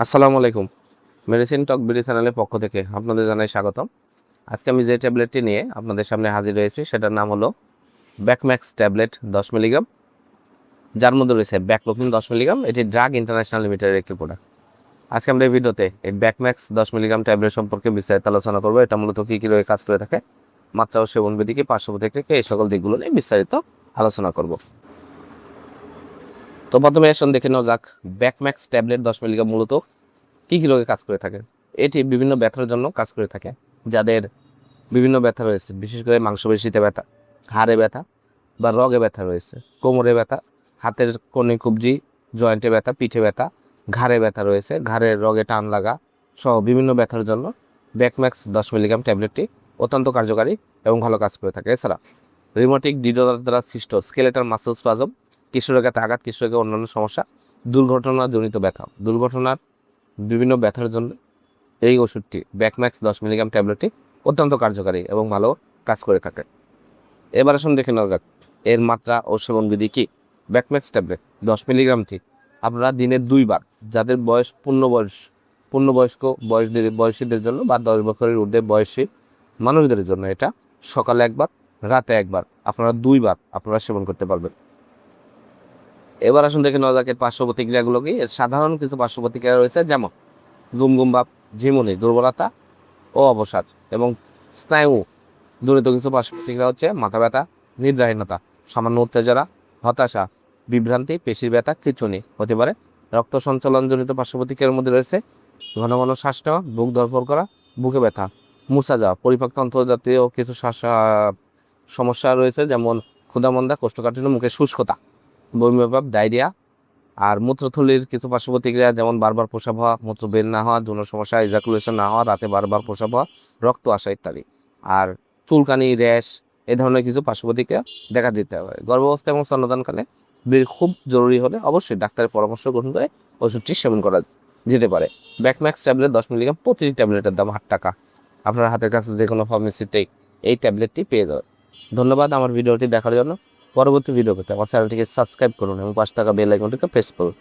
আসসালামু আলাইকুম। মেডিসিন টক বিডি চ্যানেলের পক্ষ থেকে আপনাদের জানাই স্বাগতম। আজকে আমি যে ট্যাবলেটটি নিয়ে আপনাদের সামনে হাজির হয়েছি সেটার নাম হলো ব্যাকম্যাক্স ট্যাবলেট 10 মিলিগ্রাম, যার মধ্যে রয়েছে ব্যাকলোপিন 10 মিলিগ্রাম। এটি ড্রাগ ইন্টারন্যাশনাল লিমিটেডের একটি প্রোডাক্ট। আজকে আমরা এই ভিডিওতে এই ব্যাকম্যাক্স 10 মিলিগ্রাম ট্যাবলেট সম্পর্কে বিস্তারিত আলোচনা করবো। এটা মূলত কী কী রয়ে কাজ করে থাকে, মাত্রা ও সেবনবিধি কি, পার্শ্ব প্রতিক্রিয়া, এই সকল দিকগুলো নিয়ে বিস্তারিত আলোচনা করব। তো প্রথমে এখন দেখে নেওয়া যাক ব্যাকম্যাক্স ট্যাবলেট 10 মিলিগ্রাম মূলত কী কী রোগে কাজ করে থাকে। এটি বিভিন্ন ব্যথার জন্য কাজ করে থাকে। যাদের বিভিন্ন ব্যথা রয়েছে, বিশেষ করে মাংসপেশিতে ব্যথা, হাড়ে ব্যথা বা রগে ব্যথা রয়েছে, কোমরে ব্যথা, হাতের কনুই কবজি, জয়েন্টে ব্যথা, পিঠে ব্যথা, ঘাড়ে ব্যথা রয়েছে, ঘাড়ের রগে টান লাগা সহ বিভিন্ন ব্যথার জন্য ব্যাকম্যাক্স 10 মিলিগ্রাম ট্যাবলেটটি অত্যন্ত কার্যকারী এবং ভালো কাজ করে থাকে। এছাড়া রিউমাটিক ডিসঅর্ডার দ্বারা সৃষ্ট স্কেলেটাল মাসল স্পাজম, কিশোরগাতে আঘাত, কিশোরকে অন্যান্য সমস্যা, দুর্ঘটনাজনিত ব্যথা, দুর্ঘটনার বিভিন্ন ব্যথার জন্য এই ওষুধটি ব্যাকম্যাক্স 10 মিলিগ্রাম ট্যাবলেটটি অত্যন্ত কার্যকারী এবং ভালো কাজ করে থাকে। এবার আসুন দেখে নেওয়া যাক এর মাত্রা ও সেবনবিধি কী। ব্যাকম্যাক্স ট্যাবলেট 10 মিলিগ্রামটি আপনারা দিনে 2 বার, যাদের বয়স পূর্ণবয়স্ক বয়সীদের জন্য বা 10 বছরের ঊর্ধ্বে বয়সী মানুষদের জন্য এটা সকালে একবার, রাতে একবার, আপনারা 2 বার আপনারা সেবন করতে পারবেন। এবার আসুন দেখে নেওয়া যাক এর পার্শ্ব প্রতিক্রিয়াগুলো কি। এর সাধারণ কিছু পার্শ্ব প্রতিক্রিয়া রয়েছে, যেমন গুমগুম ভাব, ঝিমুনি, দুর্বলতা ও অবসাদ এবং স্নায়ু জনিত কিছু পার্শ্ব প্রতিক্রিয়া হচ্ছে মাথা ব্যথা, নিদ্রাহীনতা, সামান্য উত্তেজনা, হতাশা, বিভ্রান্তি, পেশির ব্যথা, খিঁচুনি হতে পারে। রক্ত সঞ্চালনজনিত পার্শ্ব প্রতিক্রিয়ার মধ্যে রয়েছে ঘন ঘন শ্বাস নেওয়া, বুক ধড়ফড় করা, বুকে ব্যথা, মুছা যাওয়া, পরিপাকতন্ত্র জাতীয় কিছু সমস্যা রয়েছে, যেমন ক্ষুধামন্দা, কোষ্ঠকাঠিন্য, মুখে শুষ্কতা, বমিভাব, ডায়রিয়া। আর মূত্রথলির কিছু পার্শ্ব প্রতিক্রিয়া, যেমন বারবার প্রস্রাব হওয়া, মূত্র বের না হওয়া, যৌন সমস্যা, ইজাকুলেশন না হওয়া, রাতে বারবার প্রস্রাব হওয়া, রক্ত আসা ইত্যাদি। আর চুলকানি, র্যাশ, এ ধরনের কিছু পার্শ্ব প্রতিক্রিয়া দেখা দিতে হবে। গর্ভাবস্থা এবং স্তন্যদানকালে খুব জরুরি হলে অবশ্যই ডাক্তারের পরামর্শ গ্রহণ করে ওষুধটি সেবন করা যেতে পারে। ব্যাকম্যাক্স ট্যাবলেট 10 মিলিগ্রাম, প্রতিটি ট্যাবলেটের দাম 8 টাকা। আপনার হাতের কাছে যে কোনো ফার্মেসিতেই এই ট্যাবলেটটি পেয়ে যাবে। ধন্যবাদ আমার ভিডিওটি দেখার জন্য। পরবর্তী ভিডিও পেতে আমার চ্যানেলটিকে সাবস্ক্রাইব করুন এবং 5 টাকা বেল আইকনটিকে প্রেস করুন।